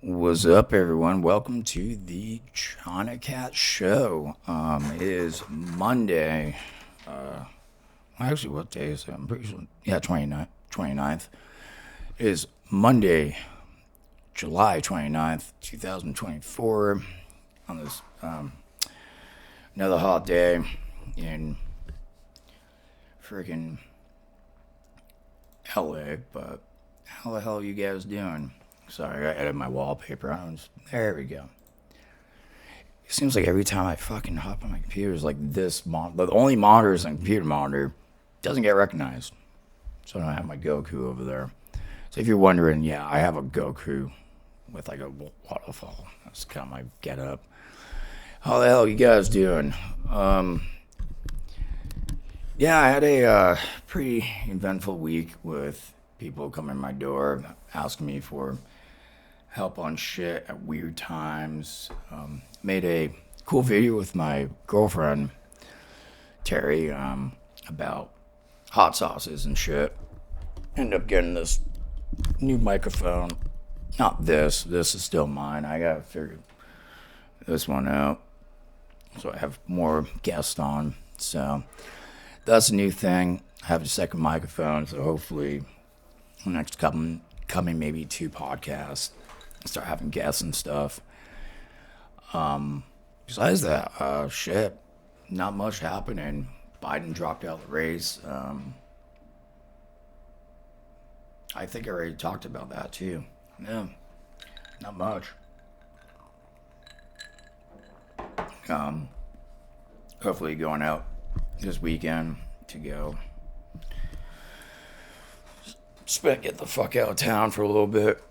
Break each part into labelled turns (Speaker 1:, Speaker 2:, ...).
Speaker 1: What's up, everyone? Welcome to the Chinacat Show. It is Monday. Actually, what day is it? I'm pretty sure. Yeah, 29th. It is Monday, July 29th, 2024. On this, another hot day in freaking LA. But how the hell are you guys doing? Sorry, I edited my wallpaper. There we go. It seems like every time I fucking hop on my computer, it's like this the only monitor is a computer monitor, doesn't get recognized. So I don't have my Goku over there. So if you're wondering, yeah, I have a Goku with like a waterfall. That's kind of my get up. How the hell are you guys doing? Yeah, I had a pretty eventful week with people coming to my door asking me for help on shit at weird times. Made a cool video with my girlfriend, Terry, about hot sauces and shit. Ended up getting this new microphone. Not this. This is still mine. I gotta figure this one out. So I have more guests on. So that's a new thing. I have a second microphone. So hopefully the next coming maybe 2 podcasts, start having guests and stuff. Besides that, shit, not much happening. Biden dropped out of the race. I think I already talked about that too. Yeah, not much. Hopefully going out this weekend to go get the fuck out of town for a little bit.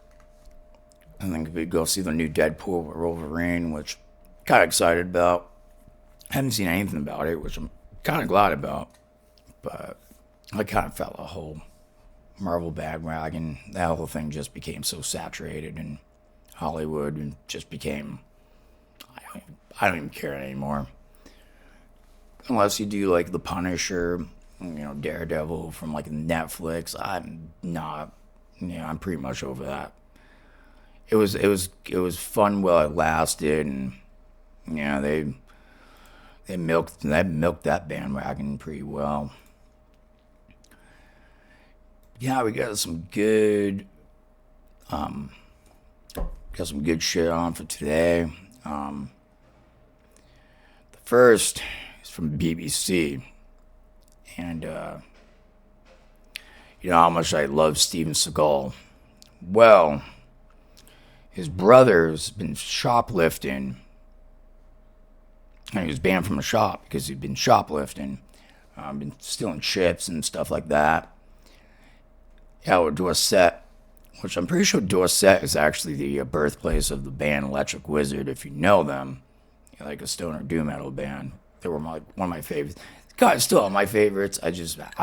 Speaker 1: And then we go see the new Deadpool with Wolverine, which I'm kind of excited about. I haven't seen anything about it, which I'm kind of glad about. But I kind of felt a whole Marvel bandwagon. That whole thing just became so saturated in Hollywood and just became, I don't even care anymore. Unless you do like The Punisher, Daredevil from like Netflix, I'm not. I'm pretty much over that. It was fun while it lasted, and they milked that bandwagon pretty well. Yeah, we got some good shit on for today. The first is from BBC, and you know how much I love Steven Seagal. Well, his brother's been shoplifting, and he was banned from a shop because he'd been shoplifting, been stealing chips and stuff like that. Yeah, with Dorset, which I'm pretty sure Dorset is actually the birthplace of the band Electric Wizard, if you know them. Like a stoner doom metal band. They were one of my favorites. God, still my favorites. I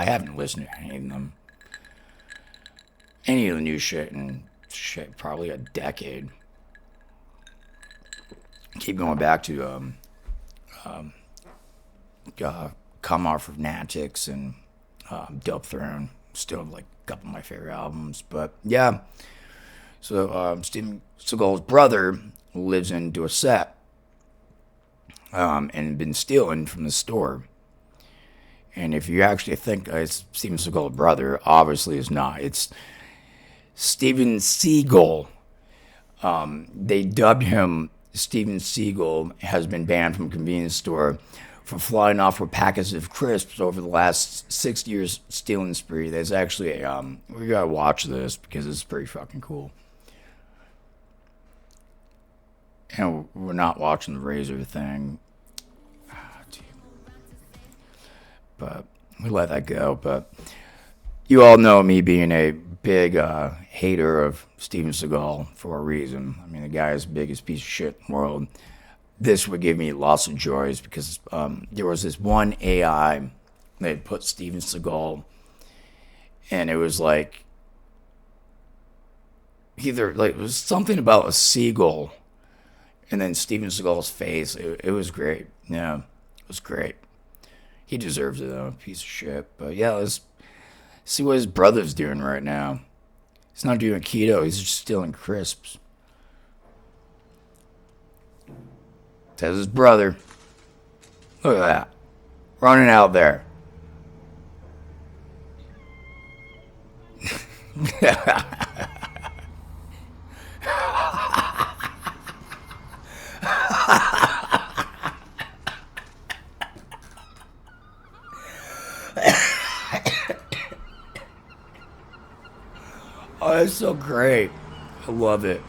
Speaker 1: haven't listened to any of them. Any of the new shit in probably a decade. Keep going back to Come Off of Natics and Dope Throne. Still like a couple of my favorite albums. But yeah. So Steven Seagal's brother lives in Dorset. And been stealing from the store. And if you actually think it's Steven Seagal's brother, obviously it's not. It's Steven Seagal. They dubbed him Steven Seagal, has been banned from a convenience store for flying off with packets of crisps over the last 6 years stealing spree. There's actually we gotta watch this because it's pretty fucking cool. And we're not watching the Razor thing. But we let that go. But you all know me being a big hater of Steven Seagal for a reason. I mean, the guy is the biggest piece of shit in the world. This would give me lots of joys because there was this one AI that had put Steven Seagal, and it was like it was something about a seagull, and then Steven Seagal's face. It was great. Yeah, it was great. He deserves it though, piece of shit. But yeah, let's see what his brother's doing right now. He's not doing keto. He's just stealing crisps. Says his brother. Look at that. Running out there. Oh, that's so great. I love it.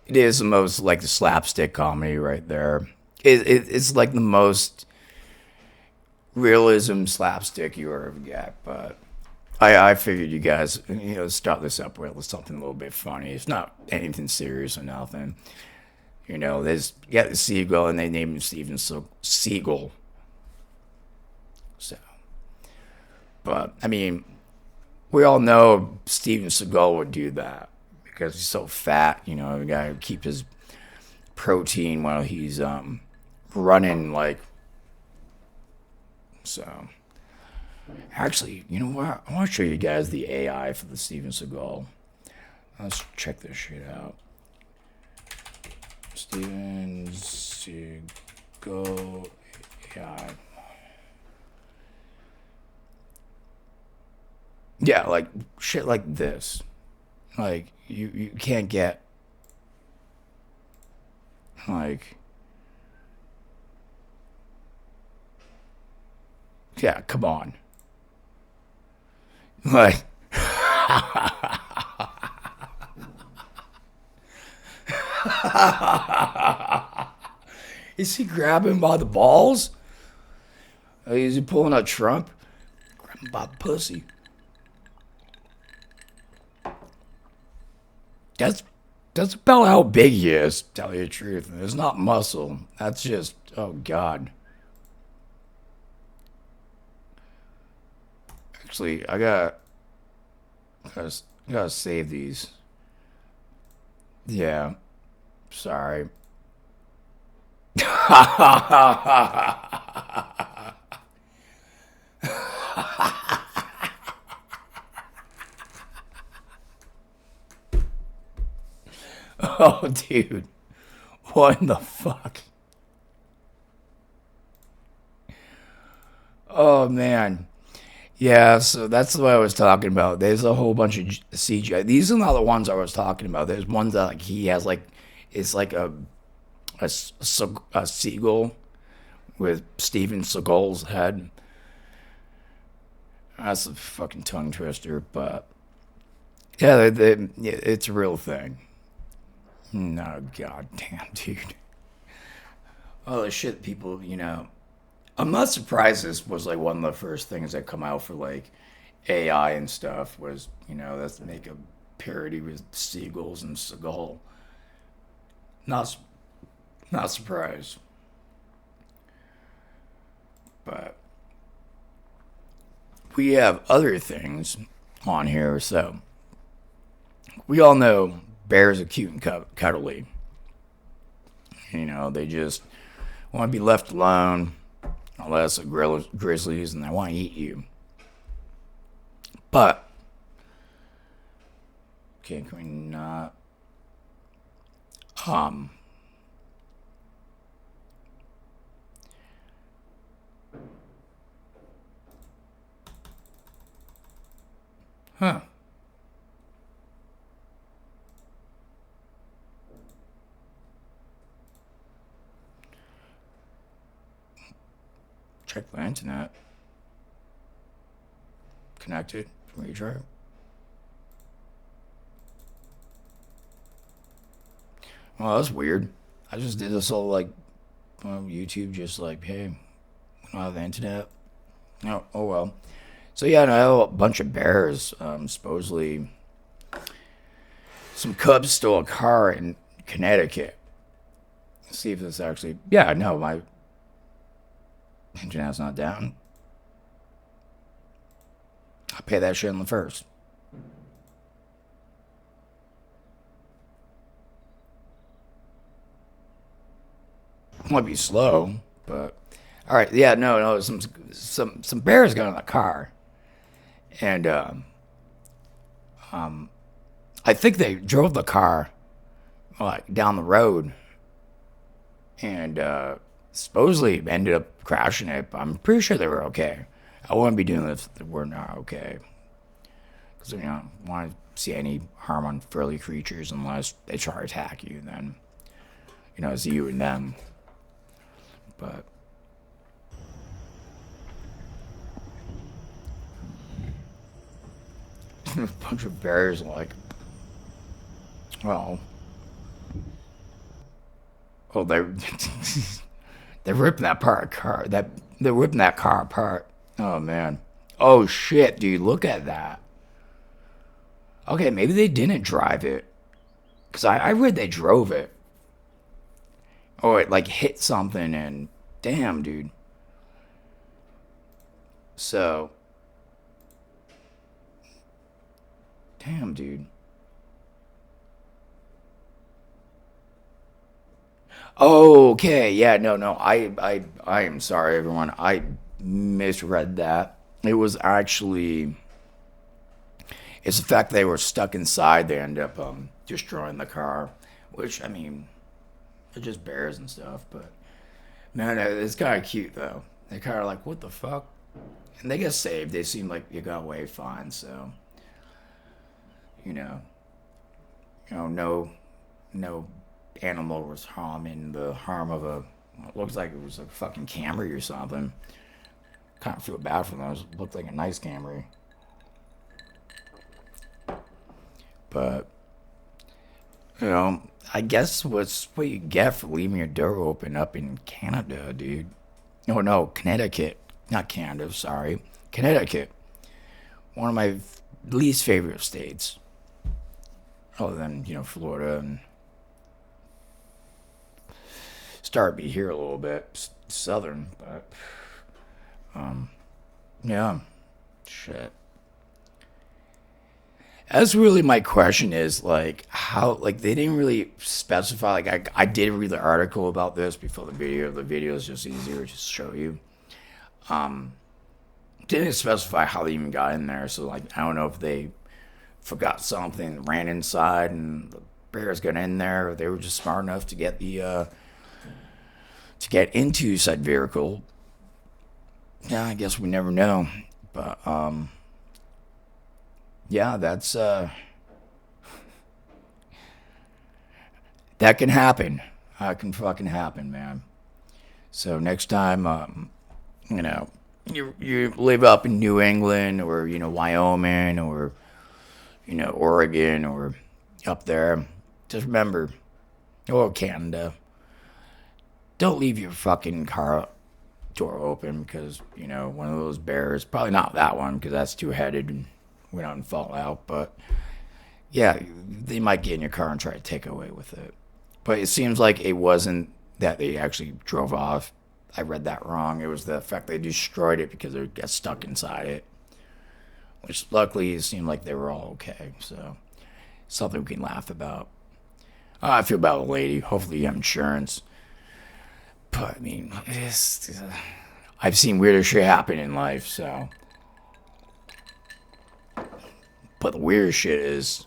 Speaker 1: It is the most like the slapstick comedy right there. It's like the most realism slapstick you ever get. But I figured you guys, start this up with something a little bit funny. It's not anything serious or nothing. There's the Seagull, and they named him Steven Seagull. So, but I mean, we all know Steven Seagal would do that because he's so fat. You gotta keep his protein while he's running. Like, so. Actually, you know what? I want to show you guys the AI for the Steven Seagal. Let's check this shit out. Steven Seagal AI. Yeah, like shit like this. Like you can't get like yeah, come on. Like is he grabbing by the balls? Is he pulling a Trump? Grabbing by the pussy. That's about how big he is, to tell you the truth. It's not muscle. That's just, oh God. Actually, I gotta save these. Yeah. Sorry. Oh, dude. What in the fuck? Oh, man. Yeah, so that's what I was talking about. There's a whole bunch of CGI. These are not the ones I was talking about. There's ones that like he has like it's like a seagull with Steven Seagal's head. That's a fucking tongue twister, but yeah, it's a real thing. No, goddamn, dude. Oh, the shit, people. I'm not surprised this was like one of the first things that come out for like AI and stuff was, that's to make a parody with Seagulls and Seagull. Not, not surprised. But we have other things on here, so we all know bears are cute and cuddly. They just want to be left alone. Unless a grizzlies and they want to eat you. But, okay, can we not, huh. Check the internet. Connected. Retry. Well, that's weird. I just did this all like YouTube, just like, hey, we don't have the internet. Oh well. So yeah, I have a bunch of bears. Supposedly, some cubs stole a car in Connecticut. Let's see if this actually. Yeah, no, my internet's not down. I'll pay that shit on the first. Might be slow, but all right. Yeah, no. Some bears got in the car, and I think they drove the car like down the road, and supposedly ended up crashing it. But I'm pretty sure they were okay. I wouldn't be doing this if they were not okay, because I don't want to see any harm on friendly creatures unless they try to attack you. Then it's you and them. But a bunch of bears like, well, oh, they're ripping that car. They're ripping that car apart. Oh man. Oh shit, dude, look at that. Okay, maybe they didn't drive it, cause I read they drove it. Or it like hit something and damn, dude. So, damn, dude. Oh, okay. Yeah, no. I am sorry, everyone. I misread that. It was actually, it's the fact they were stuck inside. They end up destroying the car, which I mean, they're just bears and stuff. But man, it's kind of cute though. They're kind of like, what the fuck? And they get saved. They seem like you got away fine. So, you know, no animal was harming the harm of a. It looks like it was a fucking Camry or something. Kind of feel bad for them. It looked like a nice Camry, but I guess what's what you get for leaving your door open up in Canada, dude. Oh no, Connecticut, not Canada. Sorry, Connecticut. One of my least favorite states, other than Florida and start be here a little bit southern, but yeah, shit. That's really my question is like how like they didn't really specify like I did read the article about this before the video. The video is just easier to just show you. Didn't specify how they even got in there, so like I don't know if they forgot something, ran inside, and the bears got in there, or they were just smart enough to get the to get into said vehicle. Yeah, I guess we never know. But yeah, that's that can happen. That can fucking happen, man. So next time, you live up in New England or Wyoming or Oregon or up there, just remember, or Canada, don't leave your fucking car door open because one of those bears, probably not that one because that's two-headed and we don't fall out, but yeah, they might get in your car and try to take away with it. But it seems like it wasn't that they actually drove off. I read that wrong. It was the fact they destroyed it because they got stuck inside it, which luckily it seemed like they were all okay. So something we can laugh about. I feel bad with the lady. Hopefully you have insurance. But I mean, I've seen weirder shit happen in life, so. But the weirdest shit is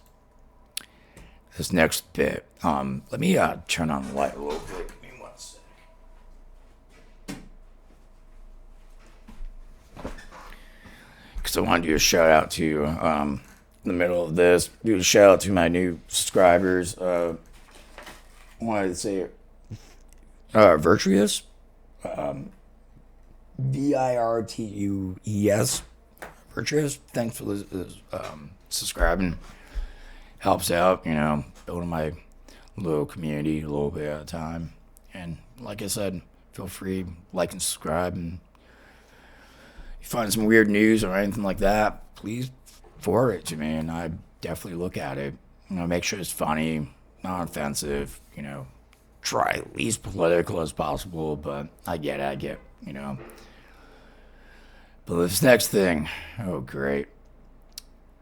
Speaker 1: this next bit. Let me turn on the light a little bit. Give me 1 sec. Because I want to do a shout out to, in the middle of this, do a shout out to my new subscribers. I wanted to say Virtuous. Virtues. Virtuous. Thanks for subscribing. Helps out, building my little community a little bit at a time. And like I said, feel free, like and subscribe. And if you find some weird news or anything like that, please forward it to me, and I definitely look at it. Make sure it's funny, not offensive. Try at least political as possible, but I get. But this next thing, oh great.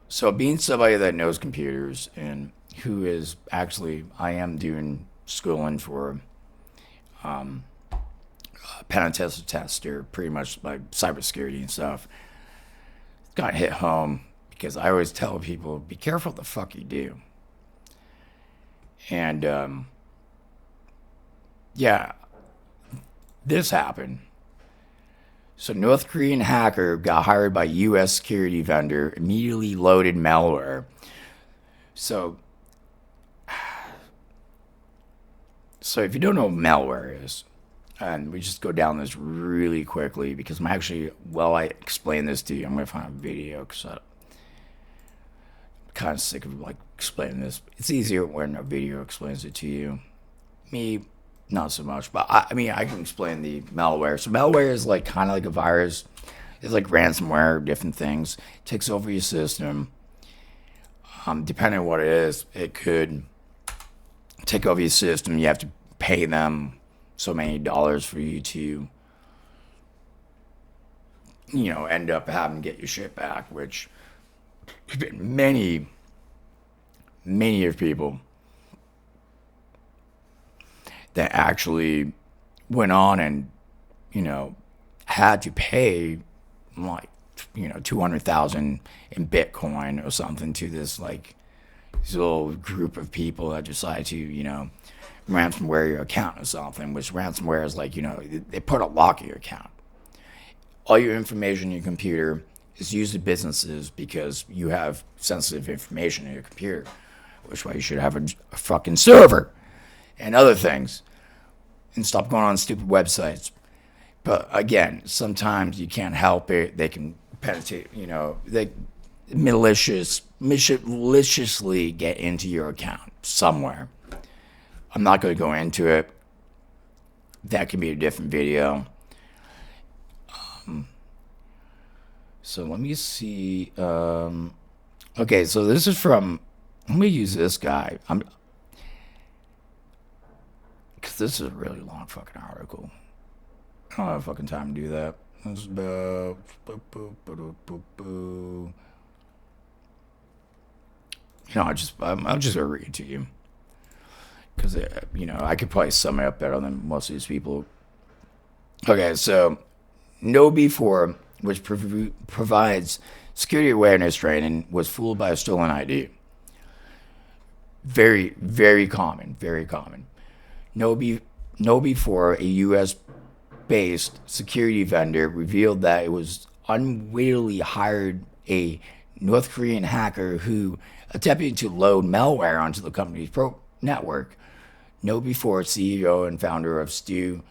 Speaker 1: So being somebody that knows computers and who is actually, I am doing schooling for pen tester, pretty much like cybersecurity and stuff. It's gotta hit home because I always tell people, be careful what the fuck you do. And yeah, this happened. So North Korean hacker got hired by U.S. security vendor, immediately loaded malware. So if you don't know what malware is, and we just go down this really quickly because while I explain this to you, I'm going to find a video because I'm kind of sick of like explaining this. It's easier when a video explains it to you. Me, not so much, but I can explain the malware. So malware is like kind of like a virus. It's like ransomware, different things. It takes over your system. Depending on what it is, it could take over your system. You have to pay them so many dollars for you to, end up having to get your shit back, which many of people that actually went on and, had to pay like, 200,000 in Bitcoin or something to this little group of people that decide to, ransomware your account or something, which ransomware is like, they put a lock in your account. All your information in your computer is used in businesses because you have sensitive information in your computer, which is why you should have a fucking server and other things and stop going on stupid websites. But again, sometimes you can't help it. They can penetrate, they maliciously get into your account somewhere. I'm not going to go into it. That can be a different video. So let me see. Okay, so this is from. Let me use this guy. Because this is a really long fucking article. I don't have fucking time to do that. This is I'm just gonna read it to you. Because, I could probably sum it up better than most of these people. Okay, so KnowBe4, which provides security awareness training, was fooled by a stolen ID. Very, very common, very common. KnowBe4, a U.S.-based security vendor, revealed that it was unwittingly hired a North Korean hacker who attempted to load malware onto the company's network. KnowBe4 CEO and founder of Spider-Man?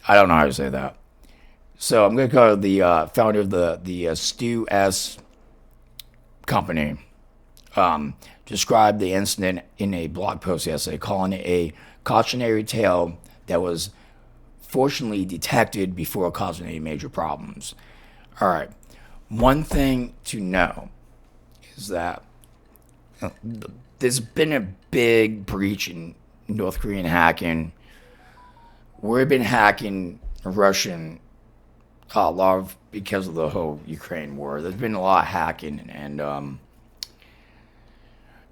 Speaker 1: I don't know how to say that. So I'm going to call the founder of the Stu S company. Described the incident in a blog post yesterday, calling it a cautionary tale that was fortunately detected before causing any major problems. All right. One thing to know is that there's been a big breach in North Korean hacking. We've been hacking Russian a lot because of the whole Ukraine war. There's been a lot of hacking, and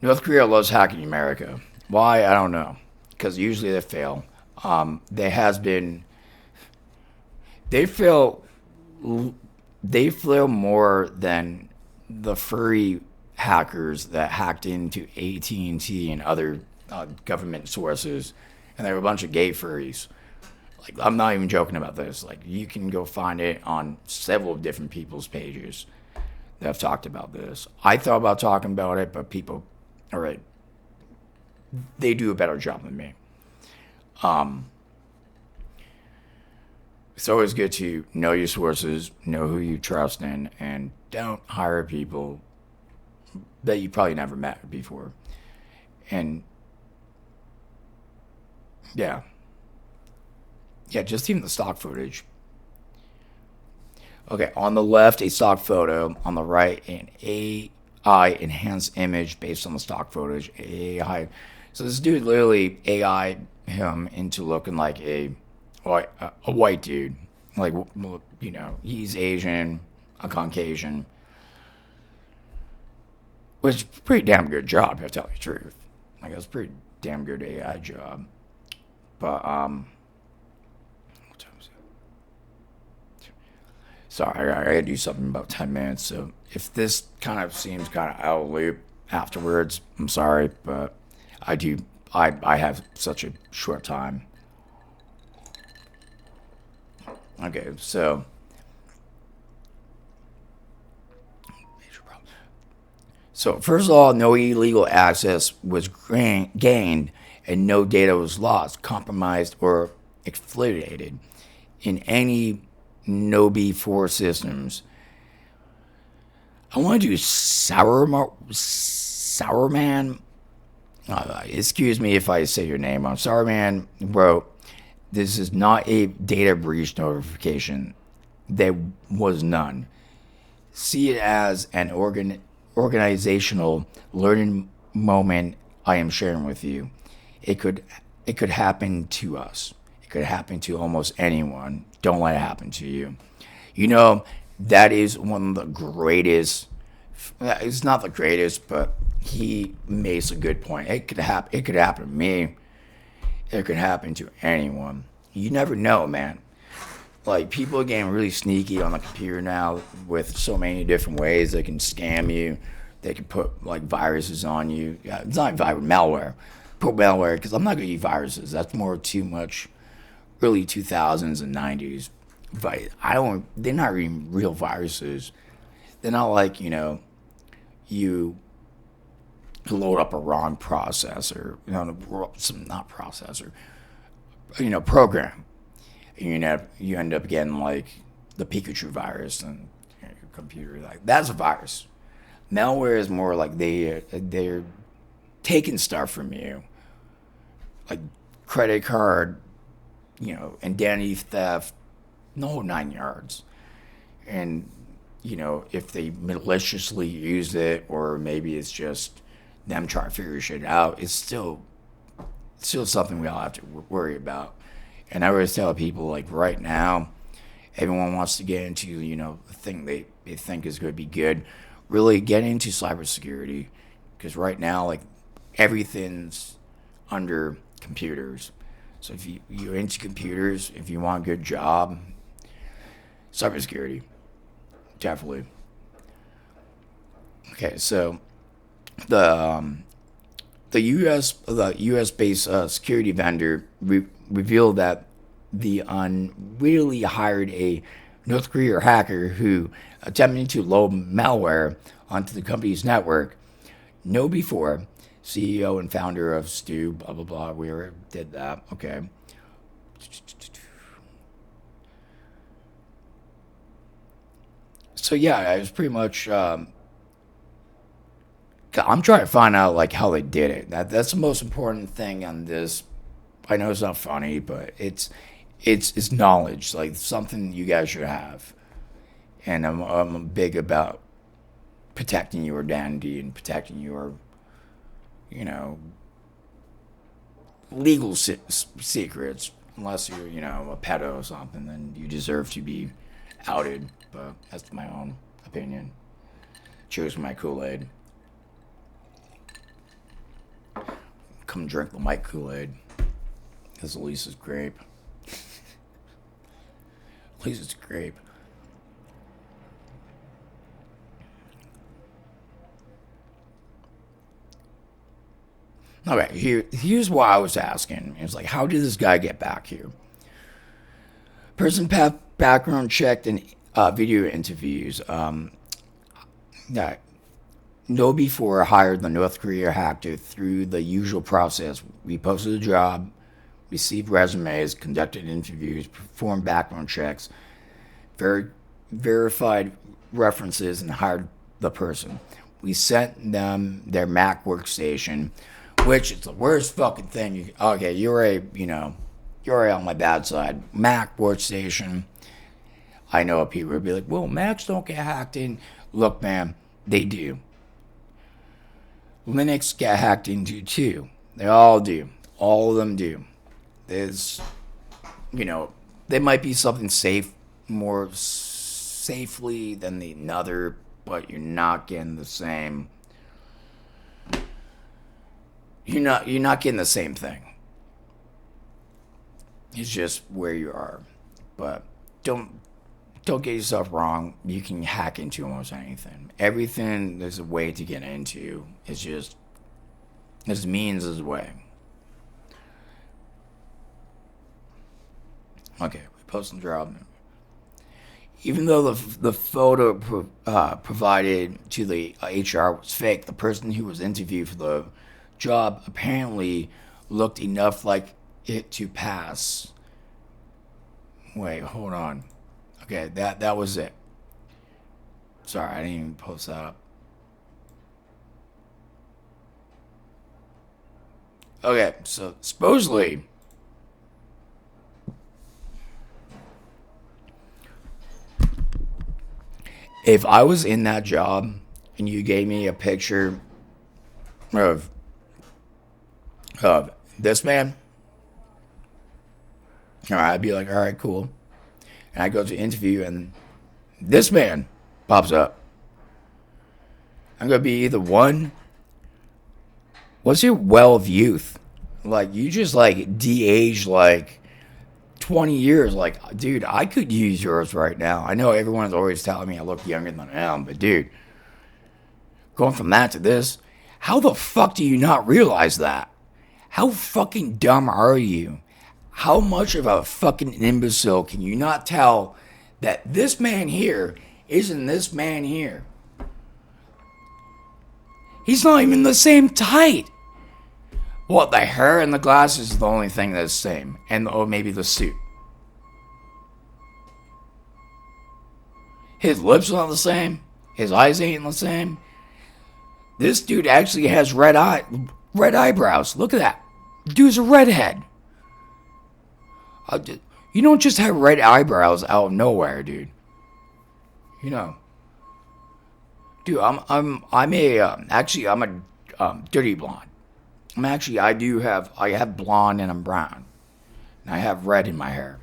Speaker 1: North Korea loves hacking America. Why? I don't know. Because usually they fail. They fail more than the furry hackers that hacked into AT&T and other government sources, and they were a bunch of gay furries. Like, I'm not even joking about this. Like, you can go find it on several different people's pages that have talked about this. I thought about talking about it, but people, all right, they do a better job than me. It's always good to know your sources, know who you trust in, and don't hire people that you probably never met before. And yeah, just even the stock footage. Okay, on the left, a stock photo. On the right, an AI enhanced image based on the stock footage. AI. So this dude literally AI him into looking like a white dude. Like, he's Asian, a Caucasian. Which is a pretty damn good job, if I tell you the truth. Like, it's a pretty damn good AI job. But, what time is it? Sorry, I gotta do something in about 10 minutes. So if this kind of seems kind of out of loop afterwards, I'm sorry, but I do. I have such a short time. Okay, so first of all, no illegal access was gained, and no data was lost, compromised, or exploited in any Nobi 4 systems. I want to do Sourman. Excuse me if I say your name wrong. Sourman wrote, "This is not a data breach notification. There was none. See it as an organizational learning moment I am sharing with you. It could happen to us. It could happen to almost anyone. Don't let it happen to you. You know, that is one of the greatest. It's not the greatest, but he makes a good point. It could happen. It could happen to me. It could happen to anyone. You never know, man. Like, people are getting really sneaky on the computer now with so many different ways. They can scam you. They can put like viruses on you. It's not malware. Put malware, because I'm not gonna use viruses. That's more too much early 2000s and 90s. But I don't. They're not even real viruses. They're not like, you load up a wrong processor, not processor, program. You end up getting like the Pikachu virus and your computer. Like, that's a virus. Malware is more like they're taking stuff from you, like credit card, identity theft, the whole 9 yards. And if they maliciously use it, or maybe it's just them trying to figure shit out, it's still something we all have to worry about. And I always tell people, like, right now, everyone wants to get into, the thing they think is going to be good. Really get into cybersecurity. Because right now, like, everything's under computers. So if you're into computers, if you want a good job, cybersecurity. Definitely. Okay, so the U.S. based security vendor revealed that the unwittingly hired a North Korean hacker who attempted to load malware onto the company's network. Know before, CEO and founder of Stu, blah blah blah. We already did that. Okay. So yeah, it was pretty much. I'm trying to find out like how they did it. That's the most important thing on this. I know it's not funny, but it's knowledge, like something you guys should have. And I'm big about protecting your identity and protecting your, you know, legal secrets. Unless you're, a pedo or something, then you deserve to be outed. But that's my own opinion. Cheers, my Kool-Aid. Come drink the Mike Kool-Aid. Because at least it's grape. At least it's grape. Okay, here's why I was asking. It's like, how did this guy get back here? Person background checked and video interviews. That know before hired the North Korea hacker through the usual process. We posted a job, received resumes, conducted interviews, performed background checks, verified references, and hired the person. We sent them their Mac workstation, which is the worst fucking thing. You're on my bad side. Mac workstation. I know people will be like, well, Macs don't get hacked in. Look, man, they do. Linux get hacked into too. They all do. All of them do. There's, there might be something more safely than the another, but you're not getting the same. You're not getting the same thing. It's just where you are. But don't don't get yourself wrong. You can hack into almost anything. Everything there's a way to get into. It's just there's means as a way. Okay, we post some job. Even though the photo provided to the HR was fake, the person who was interviewed for the job apparently looked enough like it to pass. Wait, hold on. Okay, that was it. Sorry, I didn't even post that up. Okay, so supposedly, if I was in that job and you gave me a picture of this man, all right, I'd be like, all right, cool. And I go to interview and this man pops up. I'm gonna be either one. What's your well of youth? Like you just like de-aged like 20 years. Like, dude, I could use yours right now. I know everyone's always telling me I look younger than I am, but dude, going from that to this, how the fuck do you not realize that? How fucking dumb are you? How much of a fucking imbecile can you not tell that this man here isn't this man here? He's not even the same height. What, the hair and the glasses is the only thing that's the same. And or maybe the suit. His lips are not the same. His eyes ain't the same. This dude actually has red eyebrows. Look at that. Dude's a redhead. You don't just have red eyebrows out of nowhere, dude. You know, dude, I'm a dirty blonde. I have blonde and I'm brown, and I have red in my hair.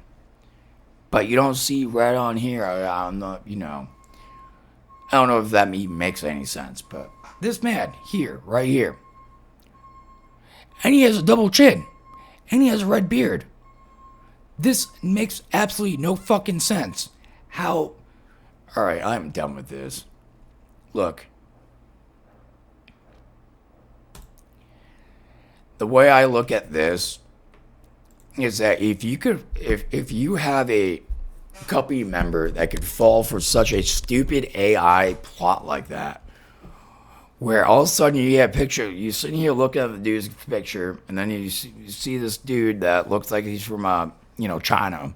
Speaker 1: But you don't see red on here. I'm not, I don't know if that even makes any sense. But this man here, right here, and he has a double chin, and he has a red beard. This makes absolutely no fucking sense. How? Alright, I'm done with this. Look. The way I look at this is that if you have a company member that could fall for such a stupid AI plot like that, where all of a sudden you get a picture, you're sitting here looking at the dude's picture, and then you see this dude that looks like he's from China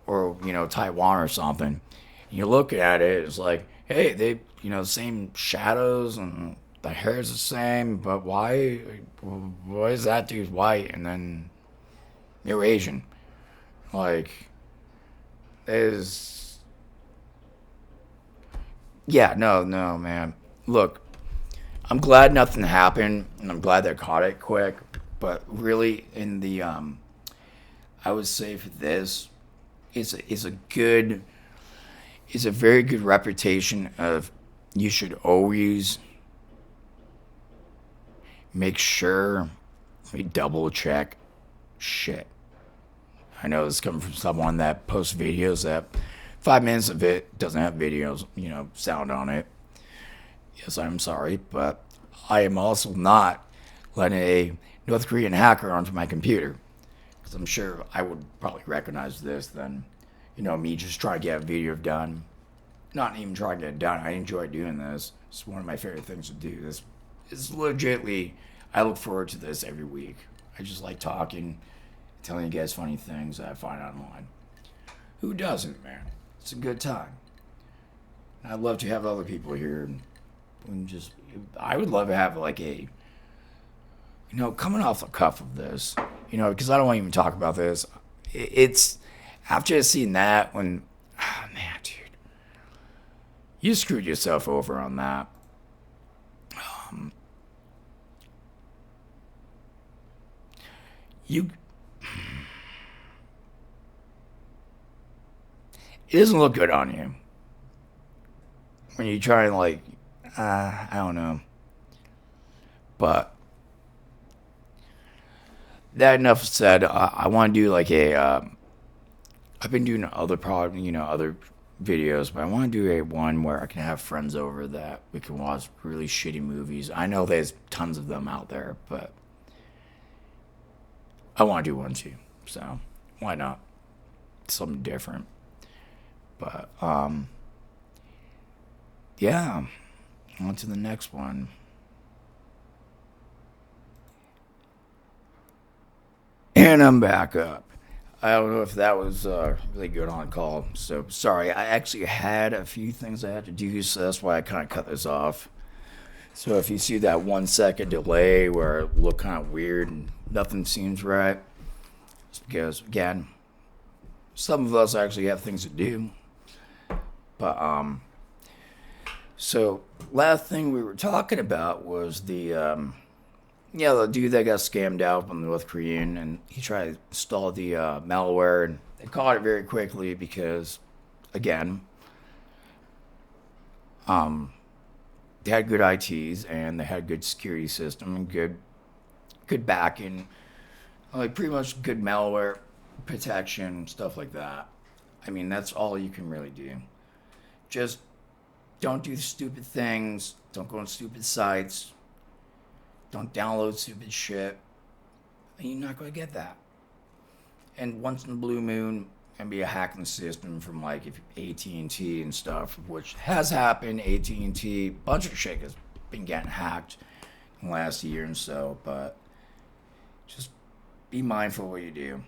Speaker 1: or Taiwan or something. And you look at it, it's like, hey, they same shadows and the hair's the same, but why is that dude white and then you're Asian? Like, no, man. Look, I'm glad nothing happened, and I'm glad they caught it quick. But really, in the I would say for this, it's a very good reputation of you should always make sure we double check shit. I know this coming from someone that posts videos that 5 minutes of it doesn't have videos, sound on it. Yes, I'm sorry, but I am also not letting a North Korean hacker onto my computer. Because I'm sure I would probably recognize this than, me just trying to get a video done. Not even trying to get it done. I enjoy doing this. It's one of my favorite things to do. This is legitimately, I look forward to this every week. I just like talking, telling you guys funny things that I find online. Who doesn't, man? It's a good time. I'd love to have other people here. I would love to have like a, coming off the cuff of this, because I don't want to even talk about this. It's after seeing that man, dude, you screwed yourself over on that. It doesn't look good on you when you try and I don't know, but that enough said. I want to do like a. I've been doing other other videos, but I want to do a one where I can have friends over that we can watch really shitty movies. I know there's tons of them out there, but I want to do one too. So why not? Something different. But yeah. On to the next one. And I'm back up. I don't know if that was really good on call. So sorry. I actually had a few things I had to do, so that's why I kind of cut this off. So if you see that 1 second delay where it looked kind of weird and nothing seems right, it's because again, some of us actually have things to do. But so last thing we were talking about was the dude that got scammed out from the North Korean, and he tried to install the malware, and they caught it very quickly because, again, they had good ITs and they had good security system and good backing, like pretty much good malware protection, stuff like that. I mean, that's all you can really do. Just don't do stupid things. Don't go on stupid sites. Don't download stupid shit. And you're not going to get that. And once in the blue moon, and be a hacking system from like if AT&T and stuff, which has happened. AT&T, bunch of shit has been getting hacked in the last year and so. But just be mindful of what you do.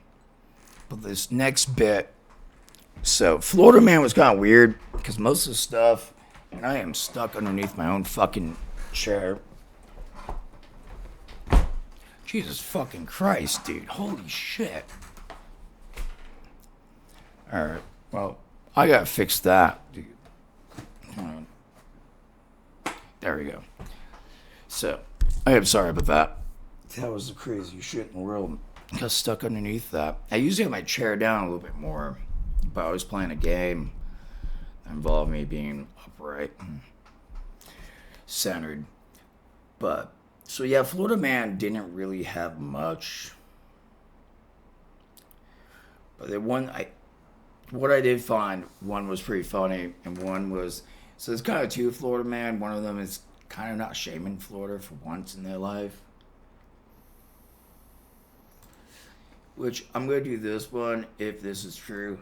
Speaker 1: But this next bit, so Florida Man was kind of weird because most of the stuff, and I am stuck underneath my own fucking chair. Jesus fucking Christ, dude. Holy shit. Alright, well, I gotta fix that, dude. There we go. So, I am sorry about that. That was the craziest shit in the world. Got stuck underneath that. I usually have my chair down a little bit more, but I was playing a game that involved me being upright and centered. But, so yeah, Florida Man didn't really have much. But what I did find, one was pretty funny, and one was, so there's kind of two Florida Man. One of them is kind of not shaming Florida for once in their life. Which, I'm going to do this one, if this is true.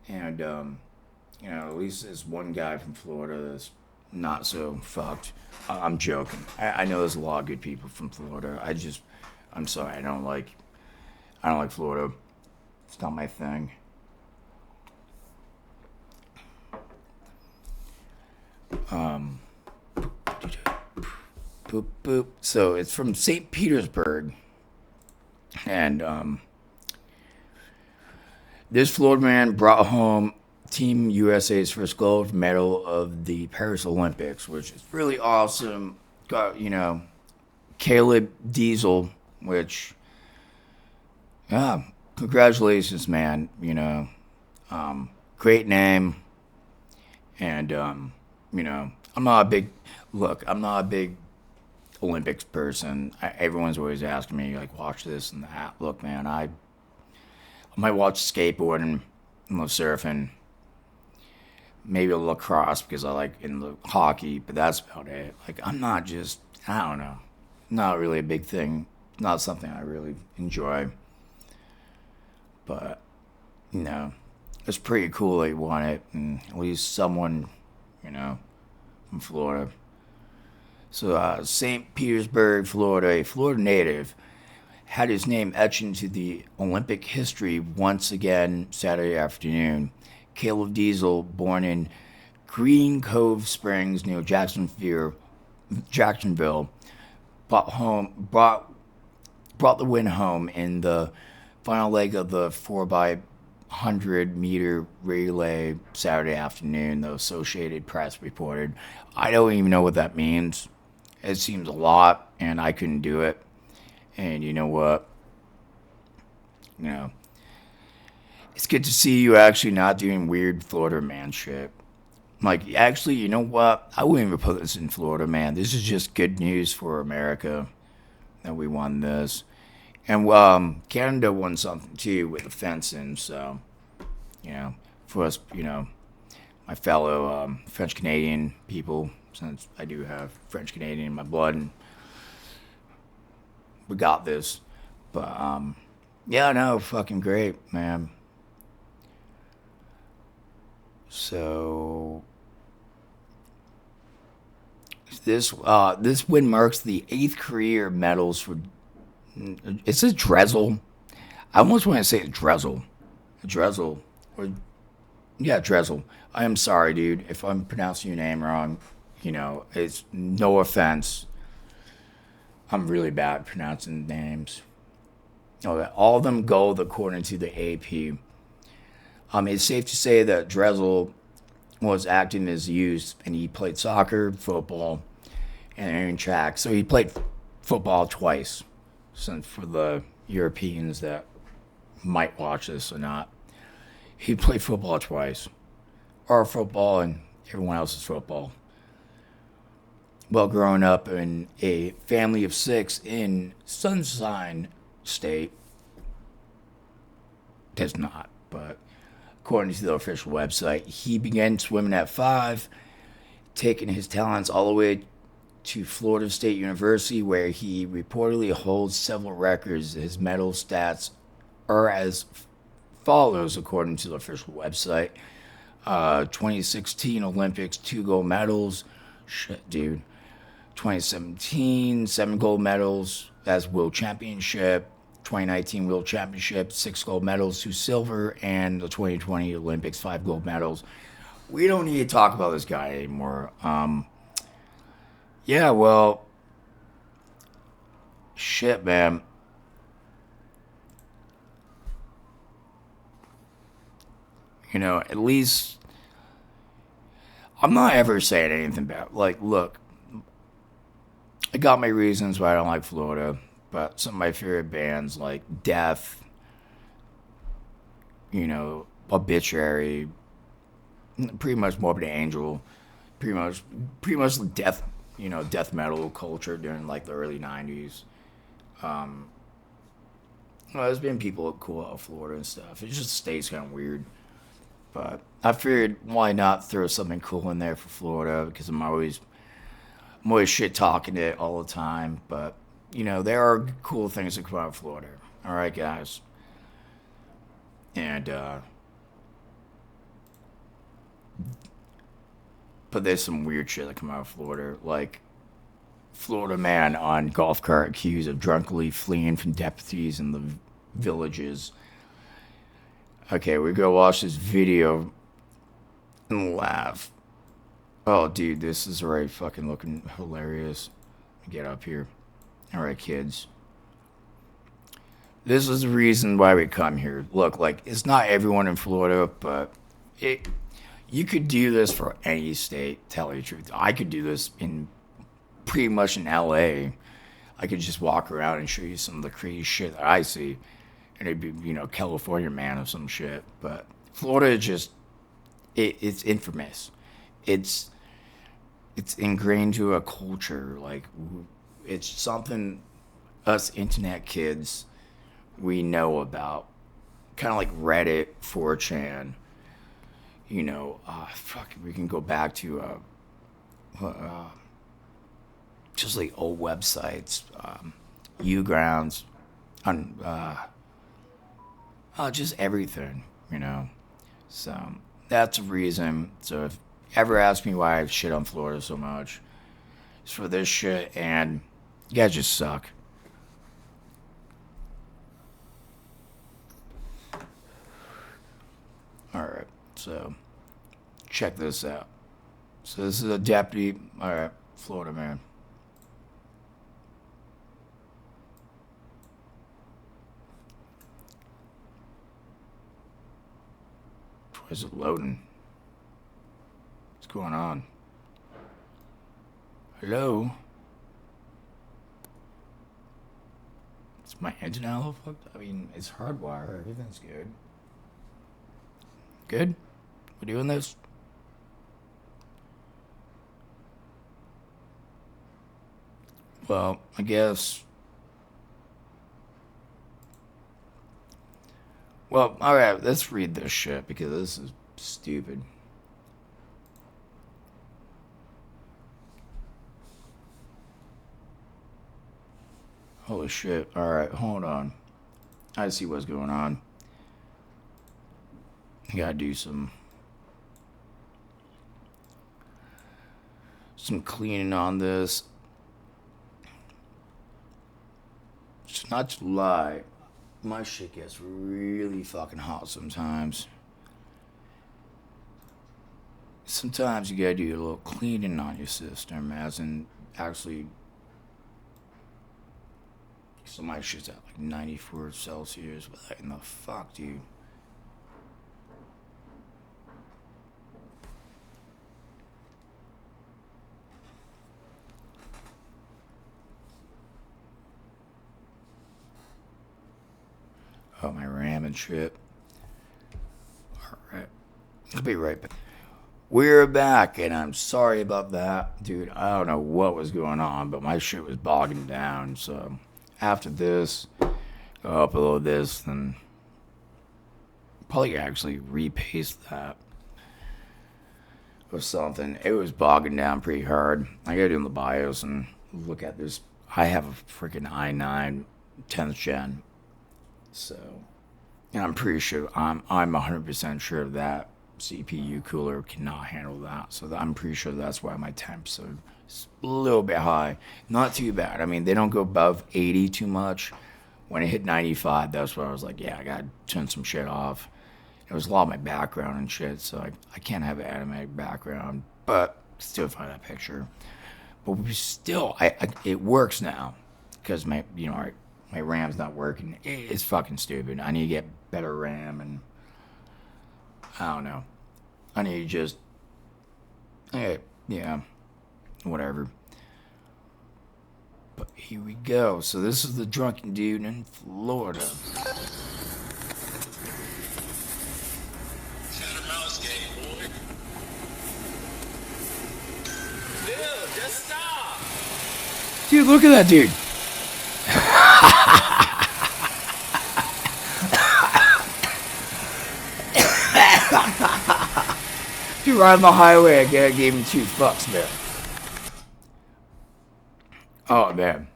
Speaker 1: And, at least there's one guy from Florida that's not so fucked. I'm joking. I know there's a lot of good people from Florida. I'm sorry, I don't like Florida. It's not my thing. Boop, boop. So it's from St. Petersburg. And this Florida man brought home Team USA's first gold medal of the Paris Olympics, which is really awesome. Got, Caleb Diesel, which, yeah, congratulations, man. Great name. And, I'm not a big Olympics person. Everyone's always asking me, like, watch this and that. Look, man, I might watch skateboarding and love surfing. Maybe a lacrosse because I like in the hockey, but that's about it. Like, I don't know. Not really a big thing. Not something I really enjoy. But, it's pretty cool they won it. And at least someone, from Florida. So, St. Petersburg, Florida, a Florida native, had his name etched into the Olympic history once again Saturday afternoon. Caleb Diesel, born in Green Cove Springs near Jacksonville, brought the win home in the final leg of the 4x100 meter relay Saturday afternoon, the Associated Press reported. I don't even know what that means. It seems a lot, and I couldn't do it. And you know what? It's good to see you actually not doing weird Florida man shit. Like, actually, you know what? I wouldn't even put this in Florida, man. This is just good news for America that we won this. And Canada won something too with the fencing. So, for us, my fellow French Canadian people, since I do have French Canadian in my blood, and we got this. But yeah, no, fucking great, man. So this win marks the 8th career medals for. Is it Dressel? I almost want to say Dressel. Dressel. Or, yeah, Dressel. I am sorry, dude, if I'm pronouncing your name wrong. It's no offense. I'm really bad at pronouncing names. Okay, all of them gold according to the AP. It's safe to say that Dressel was active in his youth, and he played soccer, football, and track. So he played football twice. So for the Europeans that might watch this or not, he played football twice. Our football and everyone else's football. Well, growing up in a family of 6 in Sunshine State, does not, but according to the official website, he began swimming at 5, taking his talents all the way to Florida State University, where he reportedly holds several records. His medal stats are as follows, according to the official website. 2016 Olympics, 2 gold medals. Shit, dude. 2017, 7 gold medals. That's World Championship. 2019 World Championship, 6 gold medals, 2 silver, and the 2020 Olympics, 5 gold medals. We don't need to talk about this guy anymore. Yeah, well, shit, man. At least I'm not ever saying anything bad. Like, look, I got my reasons why I don't like Florida, but some of my favorite bands like Death, Obituary, pretty much Morbid Angel, pretty much death metal culture during like the early '90s. There's been people cool out of Florida and stuff. It just stays kind of weird. But I figured, why not throw something cool in there for Florida? Because I'm always shit talking it all the time. But there are cool things that come out of Florida. All right, guys. And but there's some weird shit that come out of Florida, like Florida man on golf cart accused of drunkenly fleeing from deputies in the villages. Okay, we go watch this video and laugh. Oh, dude, this is already fucking looking hilarious. Get up here. Alright, kids. This is the reason why we come here. Look, like, it's not everyone in Florida, but you could do this for any state, tell you the truth. I could do this in pretty much in LA. I could just walk around and show you some of the crazy shit that I see. And it'd be, California man or some shit. But Florida just, it's infamous. It's ingrained to a culture. Like, it's something us internet kids, we know about. Kind of like Reddit, 4chan. We can go back to just like old websites, Ugrounds, just everything, So that's a reason. So if you ever ask me why I shit on Florida so much, it's for this shit, and you guys just suck. Alright, so check this out. So this is a deputy, alright, Florida man. Why is it loading? What's going on? Hello? Is my internet all fucked? I mean, it's hardwired. Everything's good. Good? We're doing this? Well, I guess. Well, alright, let's read this shit because this is Stupid. Holy shit. Alright, hold on. I see what's going on. I gotta do some cleaning on this. It's not to lie, my shit gets really fucking hot sometimes. Sometimes you gotta do a little cleaning on your system, as in actually. So my shit's at like 94 Celsius. What in the fuck, dude? Oh, my RAM and shit. Alright. I'll be right back. We're back, and I'm sorry about that. Dude, I don't know what was going on, but my shit was bogging down, so after this, I'll upload this, then probably actually repaste that or something. It was bogging down pretty hard. I gotta do in the BIOS and look at this. I have a freaking i9 10th gen, so, and I'm pretty sure, I'm 100% sure that CPU cooler cannot handle that. So I'm pretty sure that's why my temps are a little bit high. Not too bad. I mean, they don't go above 80 too much. When it hit 95, that's where I was like, yeah, I gotta turn some shit off. It was a lot of my background and shit, so I can't have an animated background, but still find that picture. But we still, it works now because my RAM's not working. It's fucking stupid. I need to get better RAM, and I don't know. I need to just, yeah, whatever. But here we go. So this is the drunken dude in Florida.
Speaker 2: Dude, just stop.
Speaker 1: Dude, look at that dude. Dude, right on the highway, I gave him 2 fucks, man. Oh, man.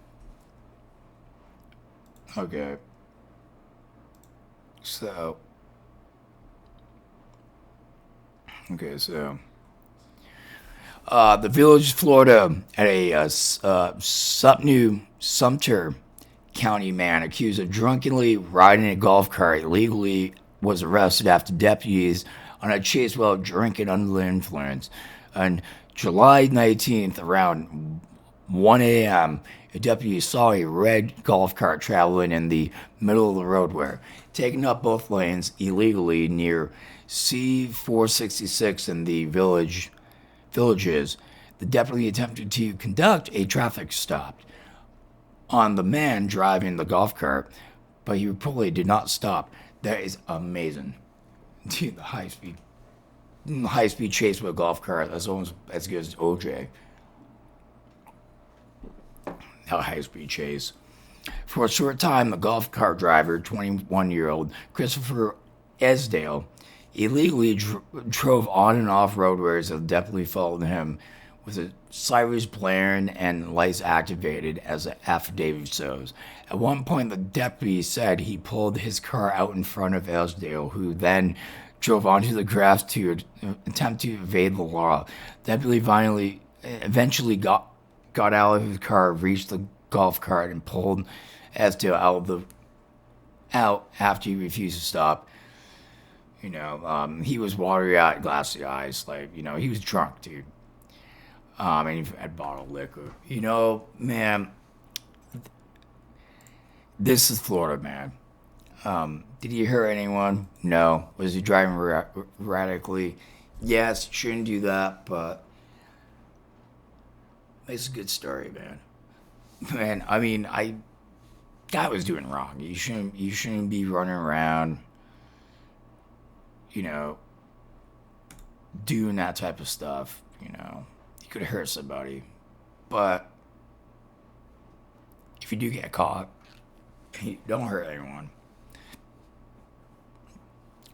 Speaker 1: Okay. So. The Village, Florida, at a Sumter County man accused of drunkenly riding a golf cart illegally was arrested after deputies on a chase while drinking under the influence. On July 19th, around 1 a.m., a deputy saw a red golf cart traveling in the middle of the roadway, taking up both lanes illegally near C466 in the villages. The deputy attempted to conduct a traffic stop on the man driving the golf cart, but he reportedly did not stop. That is amazing. Dude, the high speed chase with a golf cart, that's almost as good as OJ. A high speed chase. For a short time, the golf cart driver, 21-year-old Christopher Esdale, illegally drove on and off roadways that deputy followed him with the sirens blaring and lights activated, as the affidavit shows. At one point, the deputy said he pulled his car out in front of Esdale, who then drove onto the grass to attempt to evade the law. The deputy eventually got out of his car, reached the golf cart, and pulled Esdale out after he refused to stop. He was watery-eyed, glassy eyes, he was drunk, dude. And he had bottled liquor. Man, this is Florida, man. Did he hurt anyone? No. Was he driving erratically? Yes, shouldn't do that, but it's a good story, man. Man, I mean, guy was doing wrong. You shouldn't be running around, doing that type of stuff. You could hurt somebody, but if you do get caught, don't hurt anyone.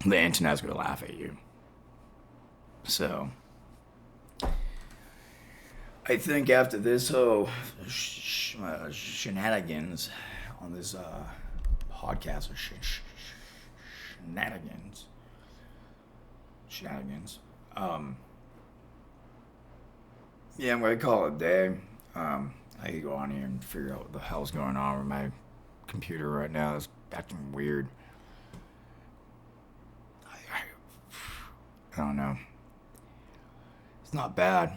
Speaker 1: The internet's gonna laugh at you. So, I think after this whole shenanigans on this podcast, or shenanigans, yeah, I'm gonna call it a day. I could go on here and figure out what the hell's going on with my computer right now. It's acting weird. I don't know. It's not bad.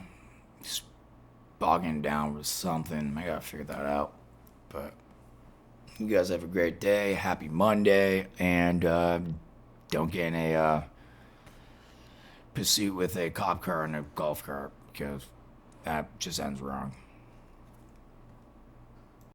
Speaker 1: It's bogging down with something. I gotta figure that out. But you guys have a great day. Happy Monday. And don't get in a pursuit with a cop car and a golf cart, because that just ends wrong.